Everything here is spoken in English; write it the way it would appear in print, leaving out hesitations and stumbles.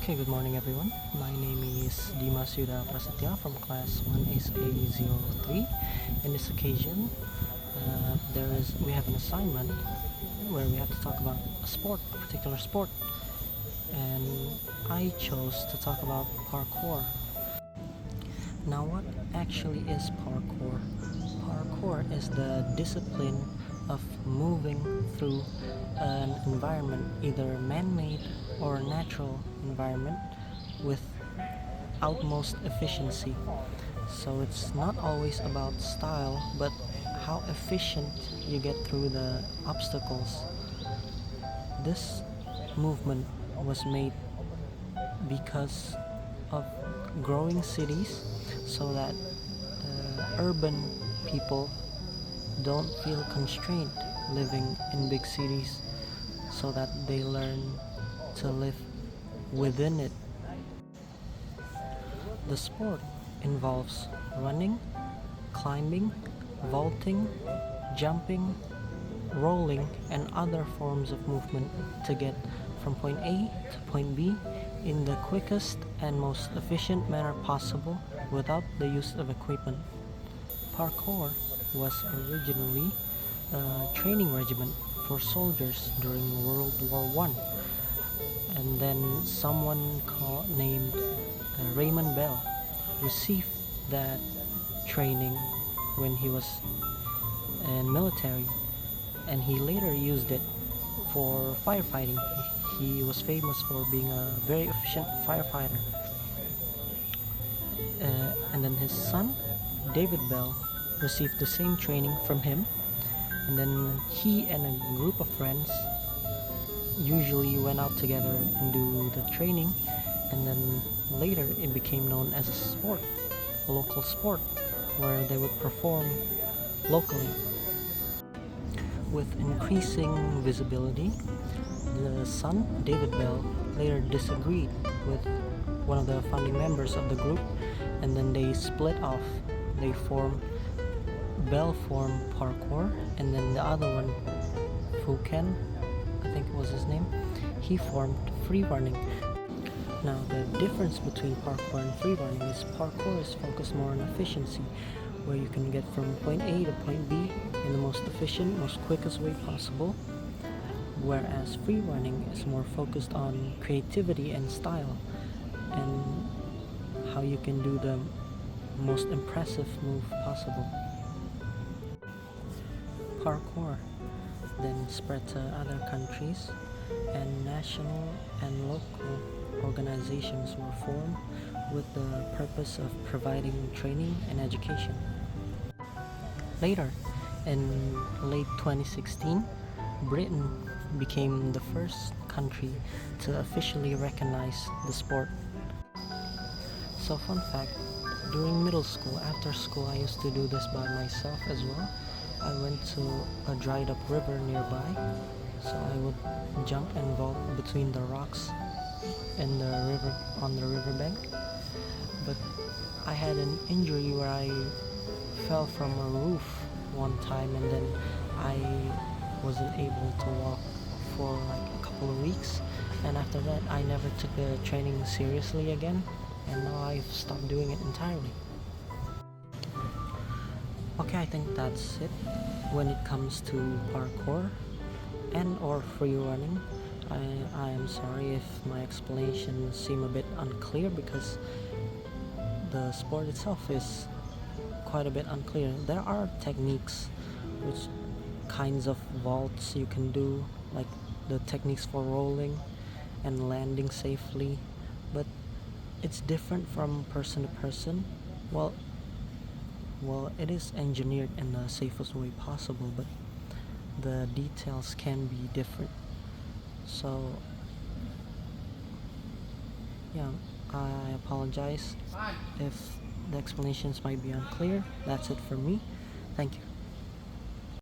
Okay, good morning everyone. My name is Dimas Yuda Prasetya from class 1SA03. In this occasion, we have an assignment where we have to talk about a particular sport, and I chose to talk about parkour. Now, what actually is parkour? Parkour is the discipline of moving through an environment, either man-made or natural environment, with utmost efficiency. So it's not always about style, but how efficient you get through the obstacles. This movement was made because of growing cities, so that urban people don't feel constrained living in big cities, so that they learn to live within it. The sport involves running, climbing, vaulting, jumping, rolling, and other forms of movement to get from point A to point B in the quickest and most efficient manner possible without the use of equipment. Parkour was originally a training regiment for soldiers during World War One, and then someone named Raymond Bell received that training when he was in military, and he later used it for firefighting. He was famous for being a very efficient firefighter. And then his son, David Bell, received the same training from him, and then he and a group of friends usually went out together and do the training, and then later it became known as a local sport, where they would perform locally. With increasing visibility, the son, David Bell, later disagreed with one of the founding members of the group, and then they split off. Bell formed Parkour, and then the other one, Fuken, I think was his name, he formed Free Running. Now, the difference between parkour and free running is parkour is focused more on efficiency, where you can get from point A to point B in the most efficient, most quickest way possible, whereas free running is more focused on creativity and style, and how you can do the most impressive move possible. Parkour then spread to other countries, and national and local organizations were formed with the purpose of providing training and education. Later, in late 2016, Britain became the first country to officially recognize the sport. So, fun fact, during middle school, after school, I used to do this by myself as well. I went to a dried up river nearby, so I would jump and vault between the rocks in the river, on the riverbank. But I had an injury where I fell from a roof one time, and then I wasn't able to walk for like a couple of weeks, and after that I never took the training seriously again, and now I've stopped doing it entirely. Okay, I think that's it when it comes to parkour and or free running. I am sorry if my explanations seem a bit unclear, because the sport itself is quite a bit unclear. There are techniques, which kinds of vaults you can do, like the techniques for rolling and landing safely, but it's different from person to person. Well, it is engineered in the safest way possible, but the details can be different. So, yeah, I apologize if the explanations might be unclear. That's it for me. Thank you.